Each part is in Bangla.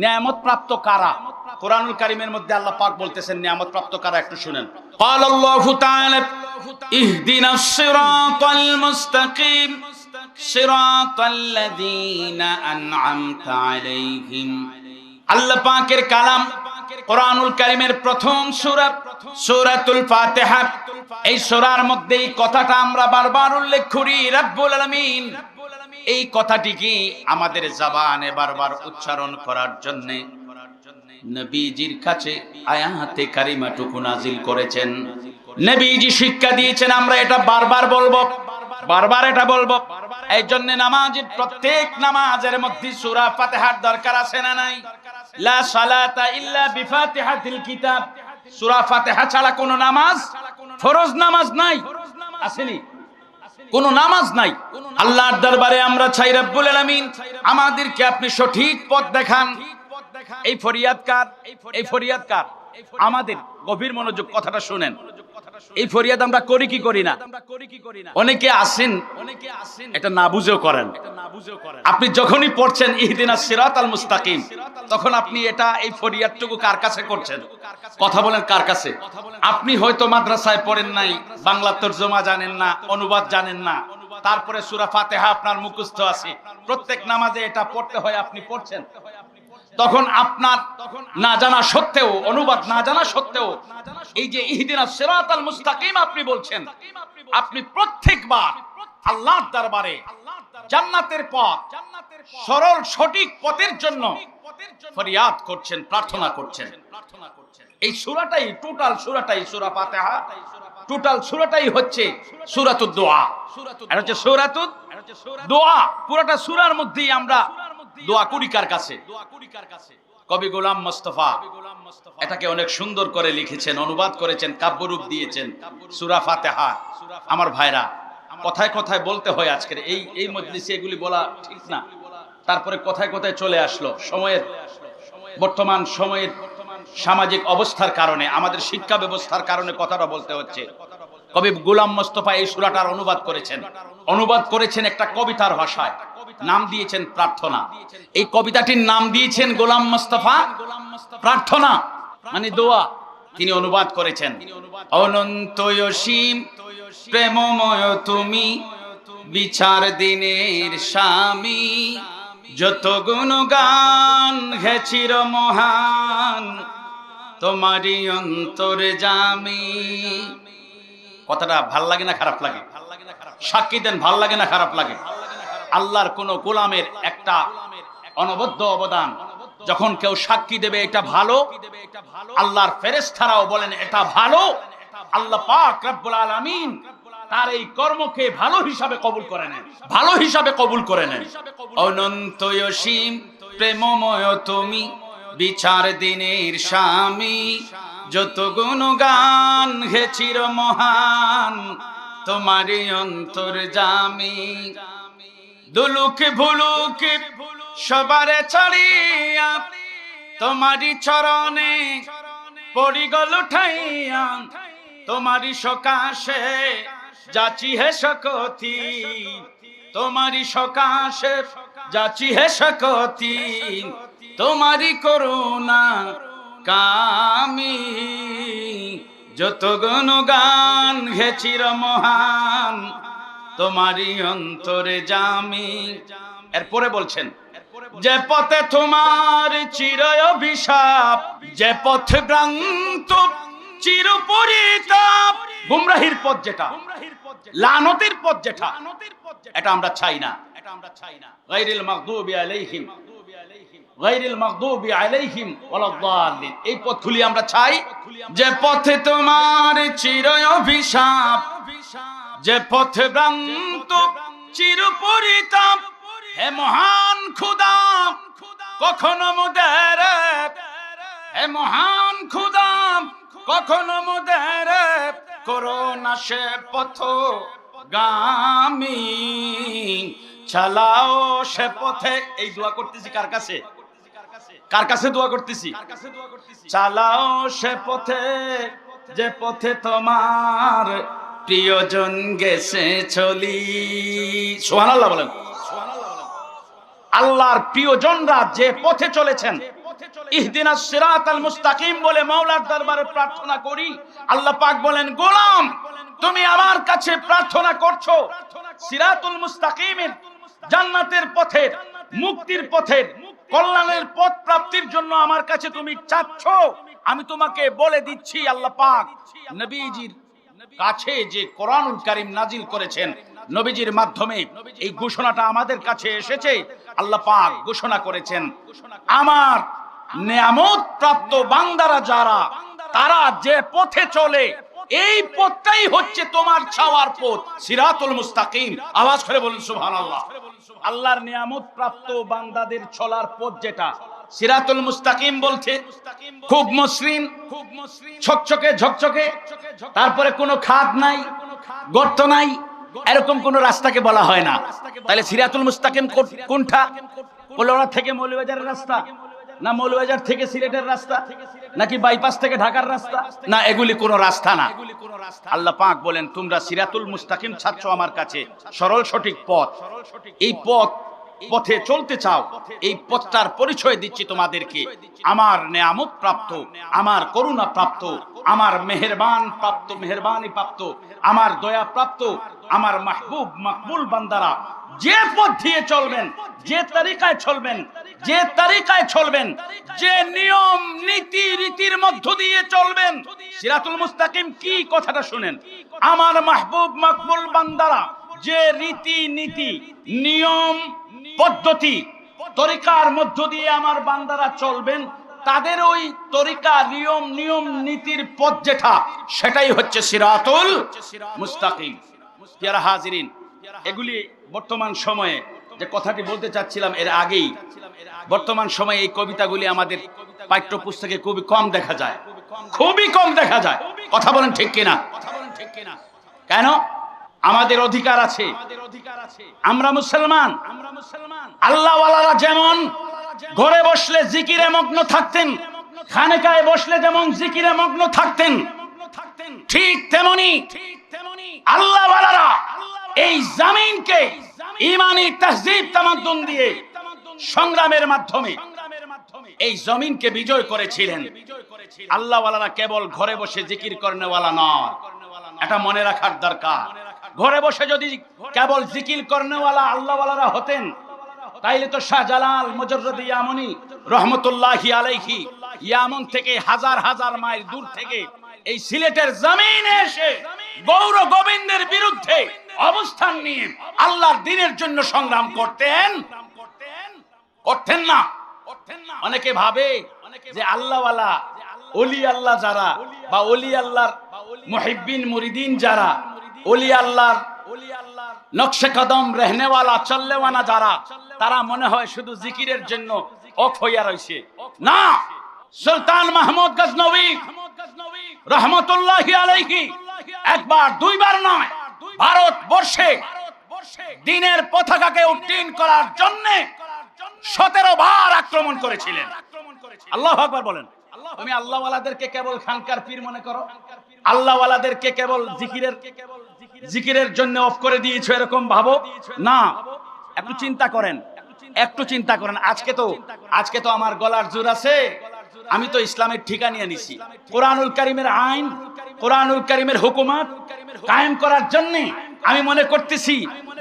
নিয়ামত প্রাপ্ত কারা? কোরআনুল কারীমের মধ্যে আল্লাহ পাক বলতেছেন নিয়ামত প্রাপ্ত কারা, একটু শুনেন। قال الله تعالى اهدنا الصراط المستقيم صراط الذين أنعمت عليهم। আল্লাহ পাকের কালাম কোরআনুল কারীমের প্রথম সূরা সূরাতুল ফাতিহা। এই সূরার মধ্যে এই কথাটা আমরা বারবার উল্লেখ করি, রব্বুল আলামিন এই কথাটি কি আমাদের জবানে বারবার উচ্চারণ করার জন্য নবীজির কাছে আয়াতে কারিমাটুকু নাজিল করেছেন। নবীজি শিক্ষা দিয়েছেন আমরা এটা বারবার বলবো, বারবার এটা বলবো। এই জন্য নামাজের প্রত্যেক নামাজের মধ্যে সূরা ফাতিহার দরকার আছে না নাই? লা সালাতা ইল্লা বিফাতিহাতিল কিতাব। সূরা ফাতিহা ছাড়া কোনো নামাজ, ফরজ নামাজ নাই, আসেনি কোন নামাজ নাই। আল্লাহর দরবারে আমরা চাই রব্বুল আলামিন আমাদেরকে আপনি সঠিক পথ দেখান। এই ফরিয়াদ কার? এই ফরিয়াদ কার? আমাদের। গভীর মনোযোগ, কথাটা শুনেন। এই ফরিয়াদ আমরা করি কি করি না? অনেকে আসেন এটা না বুঝেও করেন। আপনি যখনই পড়ছেন ইহদিনাস সিরাতাল মুস্তাকিম, তখন আপনি এটা এই ফরিয়াদটুকু কার কাছে করছেন? কথা বলেন, কার কাছে? আপনি হয়তো মাদ্রাসায় পড়েন নাই, বাংলা তরজমা জানেন না, অনুবাদ জানেন না, তারপরে সূরা ফাতিহা আপনার মুখস্থ আছে, প্রত্যেক নামাজে এটা পড়তে হয়, আপনি পড়ছেন। তখন আপনার না জানা সত্ত্বেও, অনুবাদ না জানা সত্ত্বেও এই যে ইহদিনাস সিরাতাল মুস্তাকিম আপনি বলছেন, আপনি প্রত্যেকবার আল্লাহর দরবারে জান্নাতের পথ, সরল সঠিক পথের জন্য ফরিয়াদ করছেন, প্রার্থনা করছেন। এই সূরাটাই, টোটাল সূরাটাই, সূরা ফাতিহা টোটাল সূরাটাই হচ্ছে সূরাতুদ দোয়া। এটা হচ্ছে সূরাতুদ দোয়া। পুরোটা সূরার মধ্যেই আমরা দোয়া করি কার কাছে? কবি গোলাম মোস্তফা এটাকে অনেক সুন্দর করে লিখেছেন, অনুবাদ করেছেন, কাব্যরূপ দিয়েছেন সূরা ফাতিহা। আমার ভাইরা, কথায় কথায় বলতে হয় আজকের এই মজলিসে এগুলি বলা ঠিক না, তারপরে কথায় কথায় চলে আসলো। সময়ের, বর্তমান সময়ের সামাজিক অবস্থার কারণে, আমাদের শিক্ষা ব্যবস্থার কারণে কথাটা বলতে হচ্ছে। কবি গোলাম মোস্তফা এই সূরাটার অনুবাদ করেছেন, অনুবাদ করেছেন একটা কবিতার ভাষায়, নাম দিয়েছেন প্রার্থনা। এই কবিতাটির নাম দিয়েছেন গোলাম মোস্তফা প্রার্থনা, মানে দোয়া। তিনি অনুবাদ করেছেন, অনন্ত অসীম প্রেমময় তুমি, বিচার দিনের স্বামী, যত গুণগান হে চির মহান, তোমারই অন্তর্যামী। কথাটা ভাল লাগে না খারাপ লাগে? সাক্ষী দেন, ভাল লাগে না খারাপ লাগে? আল্লাহর কোন গোলামের একটা অনবদ্য অবদান যখন কেউ সাক্ষী দেবে এটা ভালো, আল্লাহর ফেরেশতারাও বলেন এটা ভালো, আল্লাহ পাক রব্বুল আলামিন তার এই কর্মকে ভালো হিসাবে কবুল করে নেন, ভালো হিসাবে কবুল করে নেন। অনন্ত অসীম প্রেমময় তুমি, বিচার দিনের স্বামী, যত গুণগান হে চির মহান, তোমারই অন্তর্যামী। দুলুক ভুলুক সবারে ছাড়িয়া, তোমারই চরণে পড়ি গল ঠাইয়া, তোমারই সকাশে যাচি হে সকতি, তোমারই সকাশে যাচি হে সকতি, তোমারই করুণা কামি, যত গুণগান হে চির মহান, তোমারই অন্তর্যামী। এরপরে বলছেন, যে পথে তোমার চির অভিশাপ, যে পথে ভ্রান্ত চির পরিতাপ, গুমরাহির পথ যেটা, লানতের পথ যেটা, এটা আমরা চাই না। গায়রিল মাগদুবি আলাইহিম, গায়রিল মাগদুবি আলাইহিম ওয়ালাদ-দাল্লিন, এই পথগুলি আমরা চাই। যে পথে তোমার চির অভিশাপ, যে পথে ভ্রান্ত চির পরিতাপ, হে মহান খোদা কখনো মোদের, হে মহান খোদা কখনো মোদের করো না সে পথ গামী, চালাও সে পথে। এই দোয়া করতেছি কার কাছে? কার কাছে দোয়া করতেছি? চালাও সে পথে, যে পথে তোমার প্রিয়জন গেছে চলি। সুবহানাল্লাহ বলেন। আল্লাহর প্রিয়জনরা যে পথে চলেছেন ইহদিনাস সিরাতাল মুস্তাকিম বলে মাওলার দরবারে প্রার্থনা করি, আল্লাহ পাক বলেন, গোলাম তুমি আমার কাছে প্রার্থনা করছো সিরাতুল মুস্তাকিমের, জান্নাতের পথের, মুক্তির পথের, কল্যাণের পথ প্রাপ্তির জন্য আমার কাছে তুমি চাচ্ছ। আমি তোমাকে বলে দিচ্ছি, আল্লাহ পাক নবীজির কাছে যে কোরআনুল কারীম নাজিল করেছেন, নবীজির মাধ্যমে এই ঘোষণাটা আমাদের কাছে এসেছে। আল্লাহ পাক ঘোষণা করেছেন, আমার নিয়ামত প্রাপ্ত বান্দারা যারা, তারা যে পথে চলে এই পথটাই হচ্ছে তোমার চাওয়ার পথ, সিরাতুল মুস্তাকিম। আওয়াজ করে বলুন সুবহানাল্লাহ। আল্লাহর নিয়ামত প্রাপ্ত বান্দাদের চলার পথ যেটা সিরাতুল মুস্তাকিম বলতে খুব মসৃণ, ঝকঝকে ঝকঝকে, তারপরে কোনো খাদ নাই, গর্ত নাই, এরকম কোন রাস্তাকে বলা হয় না। তাহলে সিরাতুল মুস্তাকিম কোনটা? কলোরা থেকে মৌলভীবাজারের রাস্তা, না মৌলভীবাজার থেকে সিলেটের রাস্তা, নাকি বাইপাস থেকে ঢাকার রাস্তা? না, এগুলি কোন রাস্তা না। আল্লাহ পাক বলেন, তোমরা সিরাতুল মুস্তাকিম চাচ্ছ আমার কাছে, সরল সঠিক পথ। এই পথে চলতে চাও, এই পথটার পরিচয় দিচ্ছি তোমাদেরকে, আমার নেয়ামত প্রাপ্ত, আমার করুণা প্রাপ্ত, আমার মেহেরবানি প্রাপ্ত, আমার দয়া প্রাপ্ত, আমার মাহবুব মাকবুল বান্দারা যে পথ দিয়ে চলবেন, যে তরিকায় চলবেন, যে নিয়ম নীতি রীতির মধ্য দিয়ে চলবেন। সিরাতুল মুস্তাকিম কি? কথাটা শুনেন। আমার মাহবুব মাকবুল বান্দারা যে রীতি নীতি, নিয়ম পদ্ধতি, তরিকার মধ্য দিয়ে আমার বান্দারা চলবেন, তাদের ওই তরিকা, নিয়ম নীতির পথ যেটা, সেটাই হচ্ছে সিরাতুল মুস্তাকিম। যারা হাজিরিন, এগুলি বর্তমান সময়ে যে কথাটি বলতে চাচ্ছিলাম এর আগেই, বর্তমান সময়ে এই কবিতাগুলি আমাদের পাঠ্যপুস্তকে খুবই কম দেখা যায়, খুবই কম দেখা যায়। কথা বলেন ঠিক কিনা? কেন? আমাদের অধিকার আছে, আমরা মুসলমান। আল্লাহওয়ালারা যেমন ঘরে বসলে জিকিরে মগ্ন থাকতেন, খানেকায় বসলে যেমন জিকিরে মগ্ন থাকতেন, ঠিক তেমনি আল্লাহওয়ালারা এই জমিনকে ঈমানি তাহযীব তামাদ্দুন দিয়ে সংগ্রামের মাধ্যমে এই জমিনকে বিজয় করেছিলেন। আল্লাহওয়ালারা কেবল ঘরে বসে জিকির করনেওয়ালা নয়, এটা মনে রাখার দরকার। ঘরে বসে যদি কেবল জিকির করনেওয়ালা আল্লাহওয়ালারা হতেন, তাইলে তো শাহজালাল মুজাররদ ইয়ামনি রহমতুল্লাহি আলাইহি ইয়ামন থেকে হাজার হাজার মাইল দূর থেকে এই সিলেটের জমিনে এসে গৌর গোবিন্দের বিরুদ্ধে অবস্থান নিয়ে আল্লাহর দ্বীনের জন্য সংগ্রাম করতেন না। অনেকে ভাবে যে আল্লাহওয়ালা, ওলি আল্লাহ যারা, বা ওলি আল্লাহর মুহিব্বিন মুরিদিন যারা, ওলি আল্লাহর নকশে কদম রহনেওয়ালা চললেওয়ানা যারা, তারা মনে হয় শুধু জিকিরের জন্য অফ হইয়া রয়েছে। না, সুলতান মাহমুদ গজনবী রহমতুল্লাহি আলাইহি একবার দুইবার নয়, ভারতবর্ষে দ্বীনের পতাকাকে উড্ডীন করার জন্য 17 বার আক্রমণ করেছিলেন। আল্লাহু আকবার বলেন। তুমি আল্লাহওয়ালাদেরকে কেবল খানকার পীর মনে করো, আল্লাহওয়ালাদেরকে কেবল জিকিরের জন্য অফ করে দিয়েছো এরকম ভাবো না। একটু চিন্তা করেন, একটু চিন্তা করেন। আজকে তো আমার গলার জোর আছে, আমি তো ইসলামের ঠিকা নিয়ে নিছি। কোরআনুল কারীমের আইন, কোরআনুল কারীমের হুকুমত কায়েম করার জন্য আমি মনে করতেছি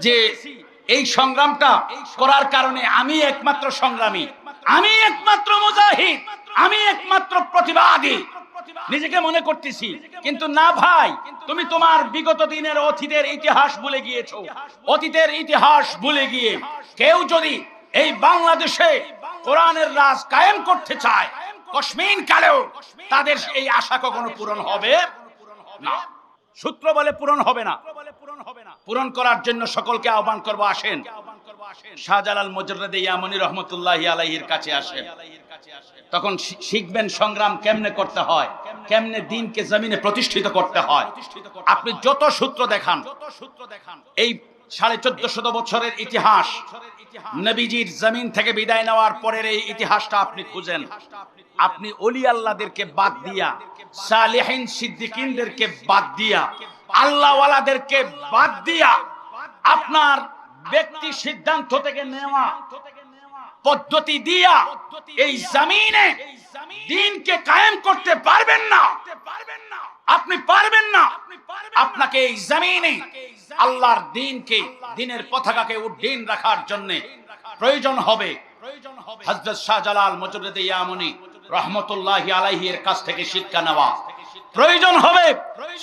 যে এই সংগ্রামটা করার কারণে আমি একমাত্র সংগ্রামী, আমি একমাত্র মুজাহিদ, আমি একমাত্র প্রতিবাদী নিজেকে মনে করতেছি। কিন্তু না ভাই, তুমি তোমার বিগত দিনের অতীতের ইতিহাস ভুলে গিয়েছো। অতীতের ইতিহাস ভুলে গিয়ে কেউ যদি এই বাংলাদেশে কোরআনের রাজ কায়েম করতে চায়, কসমিন কালেও তাদের এই আশা কখনো পূরণ হবে না। সূত্র বলে পূরণ হবে না। পূরণ করার জন্য সকলকে আহ্বান করব, আসেন শাহজালাল মুজাররদ ইয়ামনি রহমতুল্লাহি আলাইহির কাছে আসেন। তখন শিখবেন সংগ্রাম কেমনে করতে হয়, কেমনে দ্বীনকে জমিনে প্রতিষ্ঠিত করতে হয়। আপনি যত সূত্র দেখান, এই 1450 বছরের ইতিহাস, নবীজির জমিন থেকে বিদায় নেওয়ার পরের এই ইতিহাসটা আপনি খুঁজেন, আপনি ওলি আল্লাহদেরকে বাদ দিয়া, সালেহিন সিদ্দিকিনদেরকে বাদ দিয়া, আল্লাহওয়ালাদেরকে বাদ দিয়া, আপনার ব্যক্তি সিদ্ধান্ত থেকে নেওয়া পদ্ধতি দিয়া এই জমিনে দ্বীনকে কায়েম করতে পারবেন না। আপনি পারবেন না। আপনাকে এই জমিনে আল্লাহর দ্বীনকে, দ্বীনের পতাকাকে উড্ডীন রাখার জন্য প্রয়োজন হবে হযরত শাহজালাল মুজাদ্দিদ ইয়ামানি রাহমাতুল্লাহি আলাইহি এর কাছ থেকে শিক্ষা নেওয়া, প্রয়োজন হবে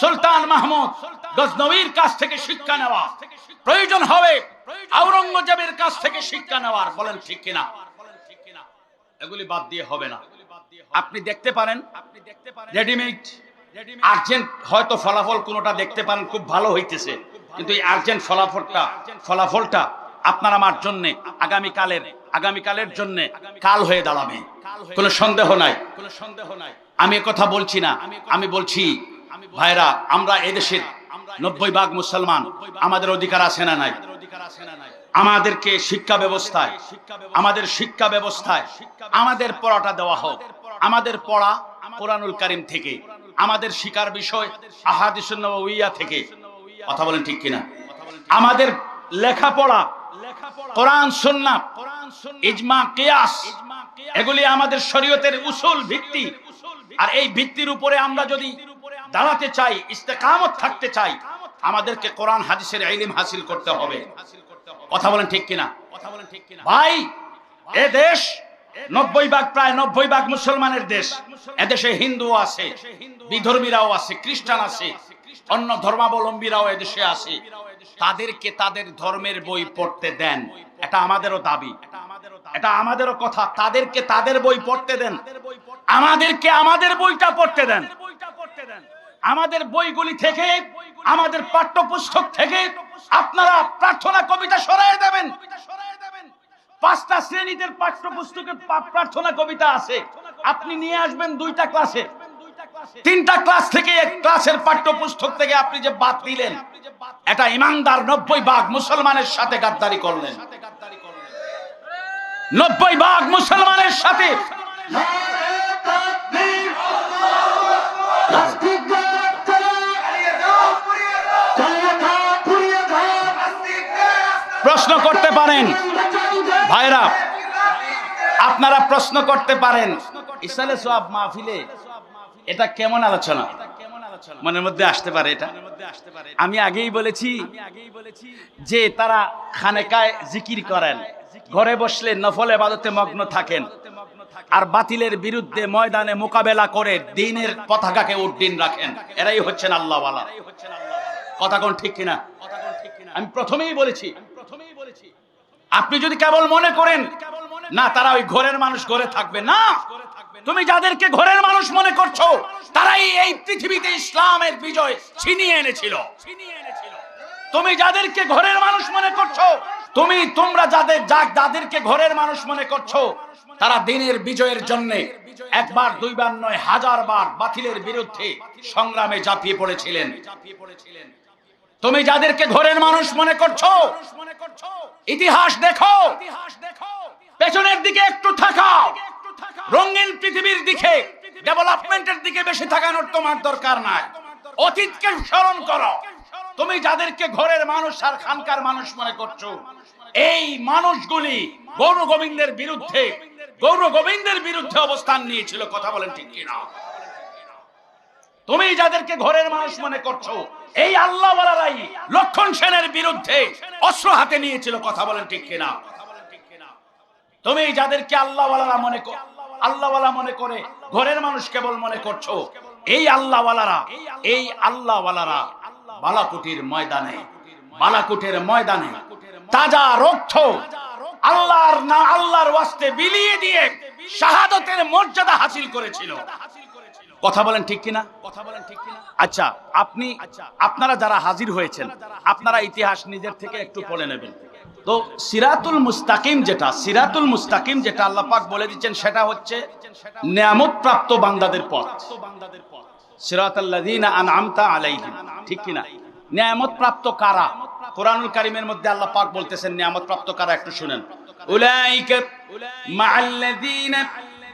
সুলতান মাহমুদ গজনবীর কাছ থেকে শিক্ষা নেওয়া, প্রয়োজন হবে আওরঙ্গজেবের কাছ থেকে শিক্ষা নেওয়ার। বলেন ঠিক কিনা? এগুলি বাদ দিয়ে হবে না। আপনি দেখতে পারেন রেডিমেড আর্জেন্ট হয়তো ফলাফল কোনটা দেখতে পারেন খুব ভালো হইতেছে, কিন্তু এই আর্জেন্ট ফলাফলটা আপনার আমার জন্য আগামীকালের জন্য কাল হয়ে দাঁড়াবে, কোনো সন্দেহ নাই। আমি কথা বলছি না, আমি বলছি ভাইরা, আমরা এদেশের 90% মুসলমান, আমাদের অধিকার আছে না নাই? আমাদেরকে শিক্ষা ব্যবস্থায় আমাদের পড়াটা দেওয়া হোক। আমাদের পড়া কোরআনুল কারীম থেকে, আমাদের শিকার বিষয় আহাদিসুন নবওয়িয়া থেকে। কথা বলেন ঠিক কিনা? আমাদের লেখাপড়া কোরআন সুন্নাহ, ইজমা, কিয়াস, এগুলি আমাদের শরীয়তের উসুল, ভিত্তি। আর এই ভিত্তির উপরে আমরা যদি দাঁড়াতে চাই, ইস্তেকামত থাকতে চাই, আমাদেরকে কোরআন হাদিসের ইলম হাসিল করতে হবে। কথা বলেন ঠিক কিনা? ভাই, এ দেশ 90% প্রায় 90% মুসলমানের দেশ। এদেশে হিন্দু আছে, বিধর্মীরাও আছে, খ্রিস্টান আছে, অন্য ধর্মাবলম্বীরাও এদেশে আছে। তাদেরকে তাদের ধর্মের বই পড়তে দেন, এটা আমাদেরও দাবি, এটা আমাদেরও কথা। তাদেরকে তাদের বই পড়তে দেন, আমাদেরকে আমাদের বইটা পড়তে দেন। আমাদের বইগুলি থেকে, আমাদের পাঠ্যপুস্তক থেকে আপনারা প্রার্থনা কবিতা সরায় দেবেন। 5টা শ্রেণীদের পাঠ্যপুস্তকে প্রার্থনা কবিতা আছে, আপনি নিয়ে আসবেন 2টা ক্লাসে। 3টা ক্লাস থেকে, 1 ক্লাসের পাঠ্যপুস্তক থেকে আপনি যে বাদ দিলেন, এটা ইমানদার 90% মুসলমানের সাথে গাদ্দারি করলেন। 90% মুসলমানের সাথে। প্রশ্ন করতে পারেন ভাইরা, আপনারা প্রশ্ন করতে পারেন, ইসালে সোয়াব মাহফিলে এটা কেমন আলোচনা মনের মধ্যে আসতে পারে? এটা আমি আগেই বলেছি যে তারা খানেকায় জিকির করেন, ঘরে বসলে নফল ইবাদতে মগ্ন থাকেন, আর বাতিলের বিরুদ্ধে ময়দানে মোকাবেলা করে দ্বীনের পতাকাকে উড্ডীন রাখেন। এরাই হচ্ছেন আল্লাহওয়ালা। কথা কোন ঠিক কিনা? আমি প্রথমেই বলেছি, আপনি যদি কেবল মনে করেন না তারা ওই ঘরের মানুষ ঘরে থাকবে, না, তুমি যাদেরকে ঘরের মানুষ মনে করছো তারাই এই পৃথিবীতে ইসলামের বিজয় ছিনিয়ে এনেছিল। তুমি যাদেরকে ঘরের মানুষ মনে করছো, তোমরা যাদেরকে ঘরের মানুষ মনে করছো, তারা দ্বীনের বিজয়ের জন্য একবার দুইবার নয়, 1000 বার বাতিলের বিরুদ্ধে সংগ্রামে ঝাঁপিয়ে পড়েছিলেন। তুমি যাদেরকে ঘরের মানুষ মনে করছো, ইতিহাস দেখো, পেছনের দিকে একটু তাকাও, রঙিন পৃথিবীর দিকে, ডেভেলপমেন্টের দিকে বেশি তাকানোর তোমার দরকার নাই। অতীতকে স্মরণ করো। তুমি যাদেরকে ঘরের মানুষ আর খানকার মানুষ মনে করছো, এই মানুষগুলি গৌর গোবিন্দের বিরুদ্ধে অবস্থান নিয়েছিল। কথা বলেন ঠিক কিনা? তুমি যাদেরকে ঘরের মানুষ মনে করছো, এই আল্লাহওয়ালারাই লক্ষণ সেনের বিরুদ্ধে অস্ত্র হাতে নিয়েছিল। কথা বলেন ঠিক কিনা? তুমি যাদেরকে আল্লাহওয়ালা মনে করে ঘরের মানুষ কেবল মনে করছো, এই আল্লাহওয়ালারা বালাকুটের ময়দানে তাজা রক্ত আল্লাহর ওয়াস্তে বিলিয়ে দিয়ে শাহাদাতের মর্যাদা হাসিল করেছিল। কথা বলেন ঠিক কিনা? আচ্ছা, আপনারা যারা হাজির হয়েছেন, আপনারা ইতিহাস নিজের থেকে একটু পড়ে নেবেন। তো সিরাতুল মুস্তাকিম যেটা আল্লাহ পাক বলে দিচ্ছেন, সেটা হচ্ছে নিয়ামত প্রাপ্ত বান্দাদের পথ। সিরাতাল্লাযীনা আনআমতা আলাইহিম, ঠিক কিনা? নিয়ামত প্রাপ্ত কারা? কোরআনুল কারীমের মধ্যে আল্লাহ পাক বলতেছেন নিয়ামত প্রাপ্ত কারা, একটু শুনেন। উলাইকা মাআল্লাযীনা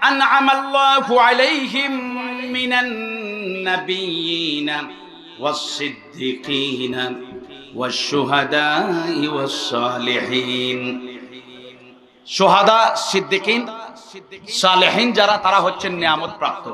আনআমা আল্লাহু আলাইহিম মিনান নাবিয়্যিনা ওয়াস-সিদ্দিকিনা والشهداء والصالحين শুহাদা, সিদ্দিকিন, সালেহিন যারা, তারা হচ্ছেন নিয়ামত প্রাপ্ত।